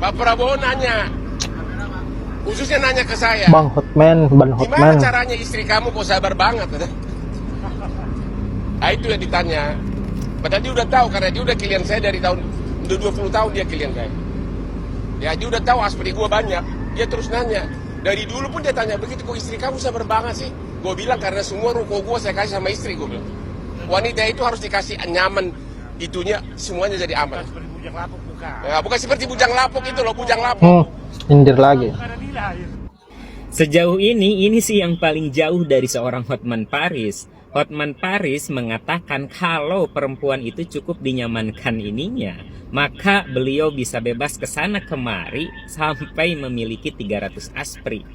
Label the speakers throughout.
Speaker 1: Pak Prabowo nanya, khususnya nanya ke saya,
Speaker 2: Bang Hotman, Ban
Speaker 1: gimana
Speaker 2: Hotman.
Speaker 1: caranya istri kamu kok sabar banget? Nah itu yang ditanya. Padahal dia udah tahu karena dia udah klien saya dari tahun udah 20 tahun dia klien saya. Ya dia udah tahu aspek gua banyak. Dia terus nanya. Dari dulu pun dia tanya begitu, kok istri kamu sabar banget sih? Gue bilang karena semua ruko gua saya kasih sama istri, gue bilang. Wanita itu harus dikasih nyaman, itunya semuanya jadi aman.
Speaker 3: Seperti bujang lapuk bukan.
Speaker 1: Ya, bukan seperti bujang lapuk itu loh, bujang lapuk.
Speaker 2: Nyindir lagi.
Speaker 3: Bukan Adila, ya.
Speaker 4: Sejauh ini sih yang paling jauh dari seorang Hotman Paris. Hotman Paris mengatakan kalau perempuan itu cukup dinyamankan ininya, maka beliau bisa bebas ke sana kemari sampai memiliki 300 aspri.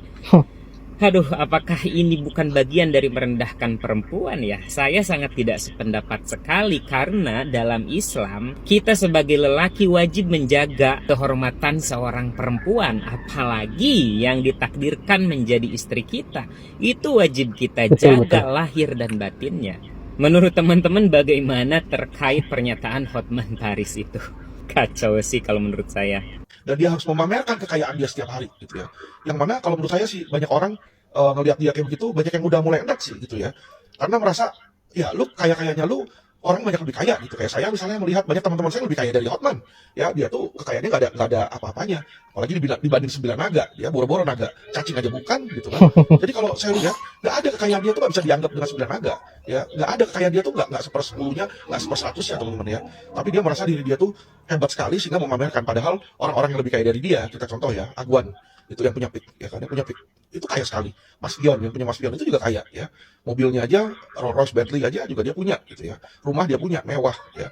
Speaker 4: Aduh, apakah ini bukan bagian dari merendahkan perempuan ya? Saya sangat tidak sependapat sekali karena dalam Islam kita sebagai lelaki wajib menjaga kehormatan seorang perempuan, apalagi yang ditakdirkan menjadi istri kita. Itu wajib kita jaga lahir dan batinnya. Menurut teman-teman bagaimana terkait pernyataan Hotman Paris itu? Kacau sih kalau menurut saya.
Speaker 5: Dan dia harus memamerkan kekayaan dia setiap hari gitu ya. Yang mana kalau menurut saya sih banyak orang ngelihat dia kayak begitu, banyak yang udah mulai enak sih gitu ya. Karena merasa ya lu kaya-kayanya lu orang banyak lebih kaya gitu. Kayak saya misalnya melihat banyak teman-teman saya lebih kaya dari Hotman. Ya dia tuh kekayaannya nggak ada apa-apanya. Apalagi dibanding 9 naga, dia boro-boro naga, cacing aja bukan gitu kan. Jadi kalau saya lihat nggak ada kekayaan dia tuh nggak bisa dianggap dengan 9 naga. Ya nggak ada kekayaan dia tuh nggak 1/10-nya, nggak 1/100-nya teman-teman ya. Tapi dia merasa diri dia tuh hebat sekali sehingga memamerkan. Padahal orang-orang yang lebih kaya dari dia, kita contoh ya, Agwan itu yang punya PIK, ya kan, yang punya PIK itu kaya sekali. Mas Gion yang punya Mas Gion itu juga kaya ya. Mobilnya aja Rolls Royce Bentley aja juga dia punya gitu ya. Rumah dia punya mewah ya.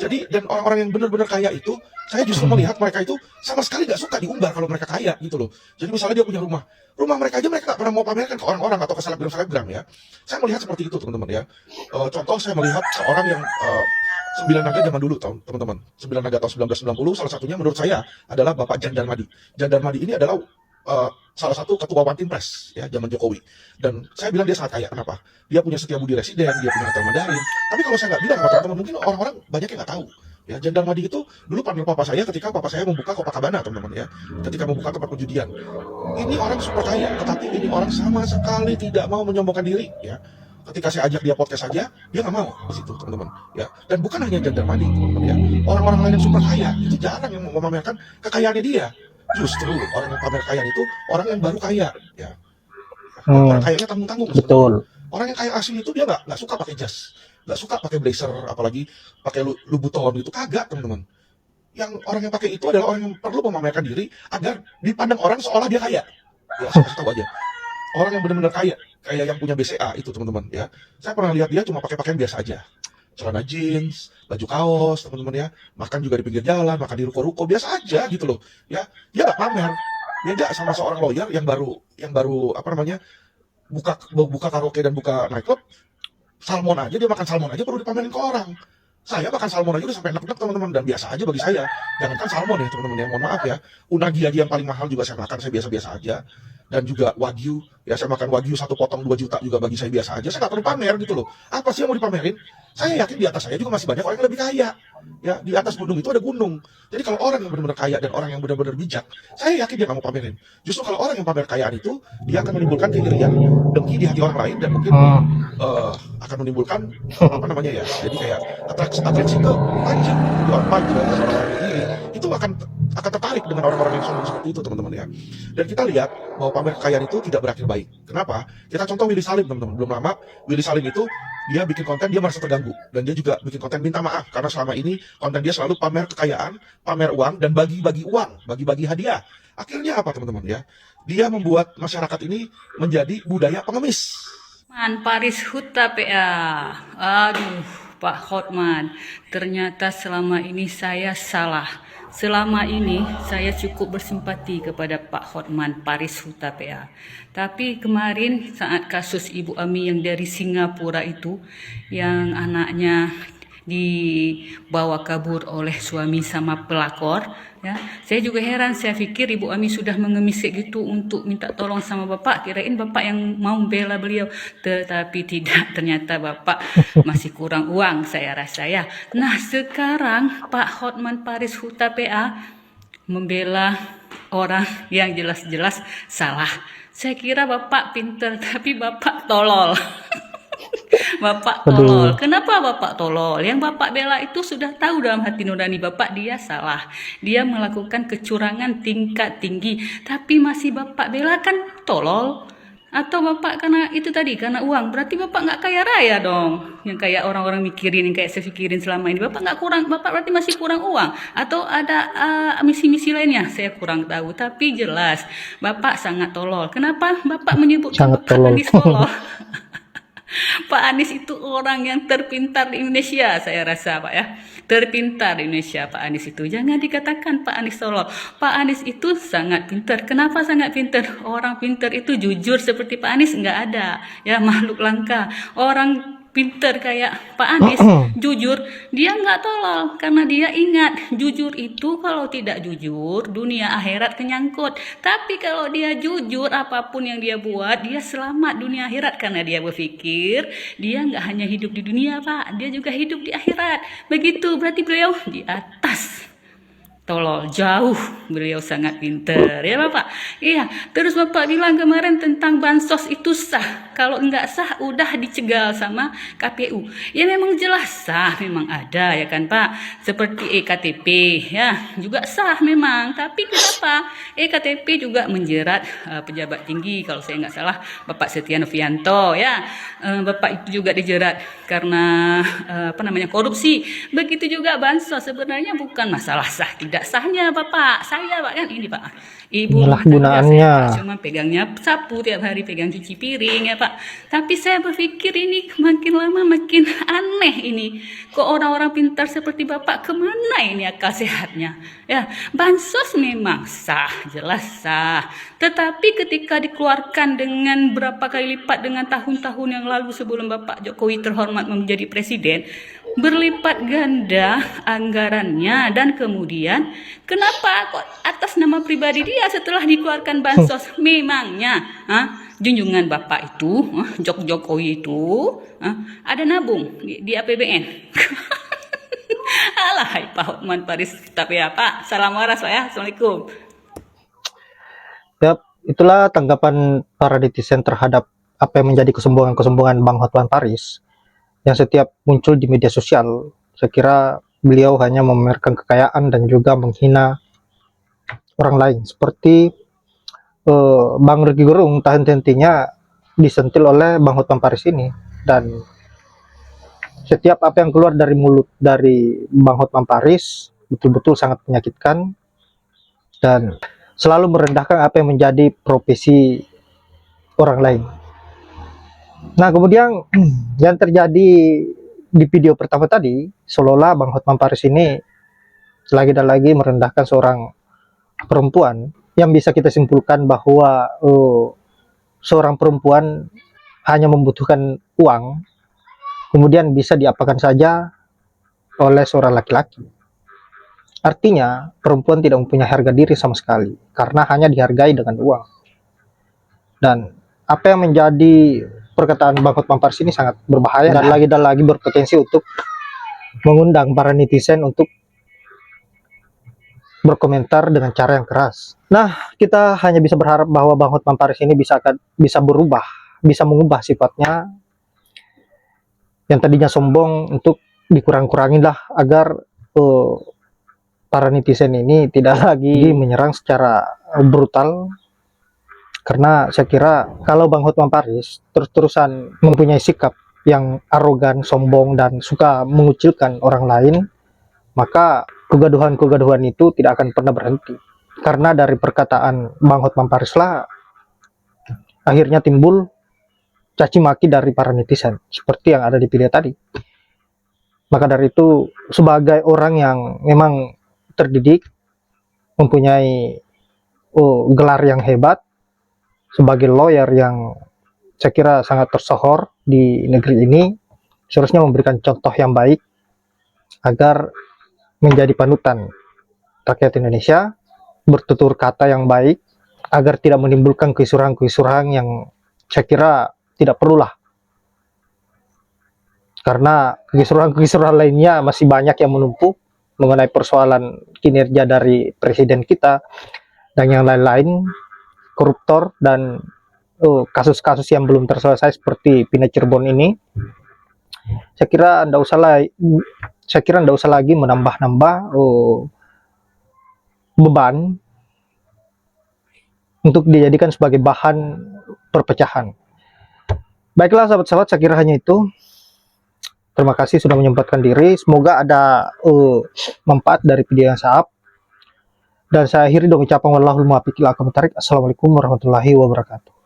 Speaker 5: Jadi dan orang-orang yang benar-benar kaya itu, saya justru melihat mereka itu sama sekali nggak suka diumbar kalau mereka kaya gitu loh. Jadi misalnya dia punya rumah mereka aja mereka nggak pernah mau pamerkan ke orang-orang atau ke selebgram ya. Saya melihat seperti itu teman-teman ya. Contoh saya melihat seorang yang 9 naga zaman dulu teman-teman. 9 naga tahun 1990 salah satunya menurut saya adalah Bapak Jan Darmadi. Jan Darmadi ini adalah salah satu ketua One Team Press ya zaman Jokowi. Dan saya bilang dia sangat kaya. Kenapa? Dia punya Setiabudi Residen, dia punya Hotel Mandarin. Tapi kalau saya nggak bilang sama teman-teman, mungkin orang-orang banyak yang nggak tahu. Ya, Jan Darmadi itu dulu partner papa saya ketika papa saya membuka Copacabana teman-teman ya. Ketika membuka tempat perjudian. Ini orang super kaya, tetapi ini orang sama sekali tidak mau menyombongkan diri ya. Ketika saya ajak dia podcast saja, dia nggak mau di situ teman-teman ya. Dan bukan hanya Jan Darmadi teman-teman ya. Orang-orang lain yang super kaya itu jarang yang mau memamerkan kekayaannya dia. Justru orang yang pamer kaya itu orang yang baru kaya ya. Orang kayanya tanggung-tanggung.
Speaker 2: Betul.
Speaker 5: Orang yang kaya asli itu dia nggak suka pakai jas, nggak suka pakai blazer, apalagi pakai Louboutin itu kagak teman-teman. Yang orang yang pakai itu adalah orang yang perlu memamerkan diri agar dipandang orang seolah dia kaya. Ya saya kasih tahu aja. Orang yang benar-benar kaya, kayak yang punya BCA itu teman-teman ya. Saya pernah lihat dia cuma pakai pakaian biasa aja. Celana jeans, baju kaos, teman-teman ya. Makan juga di pinggir jalan, makan di ruko-ruko biasa aja gitu loh. Ya, dia nggak pamer. Beda sama seorang lawyer yang baru apa namanya? buka karaoke dan buka nightclub. Salmon aja dia makan salmon aja perlu dipamerin ke orang. Saya makan salmon aja udah sampai enak-enak teman-teman dan biasa aja bagi saya. Jangankan salmon ya teman-teman ya, mohon maaf ya. Unagi aja yang paling mahal juga saya makan, saya biasa-biasa aja. Dan juga wagyu, ya saya makan wagyu 1 potong 2 juta juga bagi saya biasa aja. Saya nggak perlu pamer gitu loh. Apa sih yang mau dipamerin? Saya yakin di atas saya juga masih banyak orang yang lebih kaya. Ya, di atas gunung itu ada gunung. Jadi kalau orang yang benar-benar kaya dan orang yang benar-benar bijak, saya yakin dia nggak mau pamerin. Justru kalau orang yang pamer kekayaan itu, dia akan menimbulkan keirian, dengki di hati orang lain dan mungkin akan menimbulkan apa namanya ya? Jadi kayak atraksi ke anjing, itu apa gitu dan orang-orang iri. Itu akan tertarik dengan orang-orang yang sombong seperti itu teman-teman ya. Dan kita lihat bahwa pamer kekayaan itu tidak berakhir baik. Kenapa? Kita contoh Willy Salim teman-teman. Belum lama Willy Salim itu dia bikin konten dia merasa terganggu dan dia juga bikin konten minta maaf karena selama ini konten dia selalu pamer kekayaan, pamer uang dan bagi-bagi uang, bagi-bagi hadiah. Akhirnya apa teman-teman ya? Dia membuat masyarakat ini menjadi budaya pengemis.
Speaker 6: Paris Huta PA. Aduh, Pak Hotman, ternyata selama ini saya salah. Selama ini saya cukup bersimpati kepada Pak Hotman Paris Huta PA. Tapi kemarin saat kasus Ibu Ami yang dari Singapura itu, yang anaknya dibawa kabur oleh suami sama pelakor, ya, saya juga heran. Saya pikir Ibu Ami sudah mengemis gitu untuk minta tolong sama Bapak, kirain Bapak yang mau bela beliau, tetapi tidak, ternyata Bapak masih kurang uang saya rasa ya. Nah sekarang Pak Hotman Paris Huta PA membela orang yang jelas-jelas salah. Saya kira Bapak pinter, tapi Bapak tolol. Bapak tolol. Kenapa Bapak tolol? Yang Bapak bela itu sudah tahu dalam hati nurani Bapak dia salah. Dia melakukan kecurangan tingkat tinggi, tapi masih Bapak bela, kan tolol. Atau Bapak karena itu tadi, karena uang. Berarti Bapak nggak kaya raya dong. Yang kayak orang-orang mikirin, yang kayak saya pikirin selama ini. Bapak nggak kurang, Bapak berarti masih kurang uang. Atau ada misi-misi lainnya, saya kurang tahu. Tapi jelas, Bapak sangat tolol. Kenapa Bapak menyebutkan
Speaker 2: Sangat
Speaker 6: Bapak
Speaker 2: tolol.
Speaker 6: Anies tolol? Pak Anies itu orang yang terpintar di Indonesia, saya rasa Pak ya. Terpintar di Indonesia Pak Anies itu. Jangan dikatakan Pak Anies tolol. Pak Anies itu sangat pintar. Kenapa sangat pintar? Orang pintar itu jujur seperti Pak Anies nggak ada. Ya, makhluk langka. Orang pintar kayak Pak Anies jujur, dia nggak tolol karena dia ingat jujur itu kalau tidak jujur dunia akhirat kenyangkut. Tapi kalau dia jujur, apapun yang dia buat dia selamat dunia akhirat karena dia berpikir dia nggak hanya hidup di dunia Pak, dia juga hidup di akhirat. Begitu berarti beliau di atas tolol, jauh beliau sangat pintar ya Bapak. Iya, terus Bapak bilang kemarin tentang bansos itu sah. Kalau enggak sah udah dicegal sama KPU. Ya memang jelas sah, memang ada ya kan Pak. Seperti EKTP ya juga sah memang. Tapi kenapa EKTP juga menjerat pejabat tinggi? Kalau saya nggak salah Bapak Setia Novanto ya. Bapak itu juga dijerat karena korupsi. Begitu juga bansos, sebenarnya bukan masalah sah tidak sahnya Bapak. Saya Pak kan ini Pak, ibu
Speaker 2: Penyalahgunaannya.
Speaker 6: cuma pegangnya sapu tiap hari, pegang cuci piring ya Pak. Tapi saya berpikir ini makin lama makin aneh ini. Kok orang-orang pintar seperti Bapak kemana ini akal sehatnya? Ya, bansos memang sah, jelas sah. Tetapi ketika dikeluarkan dengan berapa kali lipat dengan tahun-tahun yang lalu sebelum Bapak Jokowi terhormat menjadi presiden, berlipat ganda anggarannya, dan kemudian kenapa kok atas nama pribadi dia setelah dikeluarkan bansos? Memangnya junjungan Bapak itu, Jokowi itu ada nabung di APBN? Alah, Pak Hotman Paris, tapi ya Pak, salam waras Pak ya, Assalamualaikum.
Speaker 2: Ya, itulah tanggapan para netizen terhadap apa yang menjadi kesombongan Bang Hotman Paris yang setiap muncul di media sosial. Saya kira beliau hanya memamerkan kekayaan dan juga menghina orang lain. Seperti Bang Rocky Gerung henti-hentinya disentil oleh Bang Hotman Paris ini, dan setiap apa yang keluar dari mulut dari Bang Hotman Paris betul-betul sangat menyakitkan dan selalu merendahkan apa yang menjadi profesi orang lain. Nah, kemudian yang terjadi di video pertama tadi, seolah-olah Bang Hotman Paris ini lagi dan lagi merendahkan seorang perempuan, yang bisa kita simpulkan bahwa seorang perempuan hanya membutuhkan uang, kemudian bisa diapakan saja oleh seorang laki-laki. Artinya, perempuan tidak mempunyai harga diri sama sekali, karena hanya dihargai dengan uang. Dan apa yang menjadi perkataan Bang Hotman Paris ini sangat berbahaya dan lagi berpotensi untuk mengundang para netizen untuk berkomentar dengan cara yang keras. Nah, kita hanya bisa berharap bahwa Bang Hotman Paris ini bisa berubah, bisa mengubah sifatnya yang tadinya sombong untuk dikurang-kurangin lah, agar para netizen ini tidak lagi menyerang secara brutal. Karena saya kira kalau Bang Hotman Paris terus-terusan mempunyai sikap yang arogan, sombong, dan suka mengucilkan orang lain, maka kegaduhan-kegaduhan itu tidak akan pernah berhenti. Karena dari perkataan Bang Hotman Paris lah akhirnya timbul caci maki dari para netizen seperti yang ada di video tadi. Maka dari itu, sebagai orang yang memang terdidik, mempunyai gelar yang hebat, sebagai lawyer yang saya kira sangat tersohor di negeri ini, seharusnya memberikan contoh yang baik agar menjadi panutan rakyat Indonesia, bertutur kata yang baik agar tidak menimbulkan keisuran-keisuran yang saya kira tidak perlulah, karena keisuran-keisuran lainnya masih banyak yang menumpuk mengenai persoalan kinerja dari presiden kita dan yang lain-lain, koruptor dan kasus-kasus yang belum terselesai seperti Pina Cirebon ini, saya kira Anda usah lagi menambah-nambah beban untuk dijadikan sebagai bahan perpecahan. Baiklah sahabat-sahabat, saya kira hanya itu. Terima kasih sudah menyempatkan diri. Semoga ada manfaat dari video yang saya up. Dan saya akhiri dengan ucapan wallahul muwaffiq ila aqwamit thoriq. Assalamualaikum warahmatullahi wabarakatuh.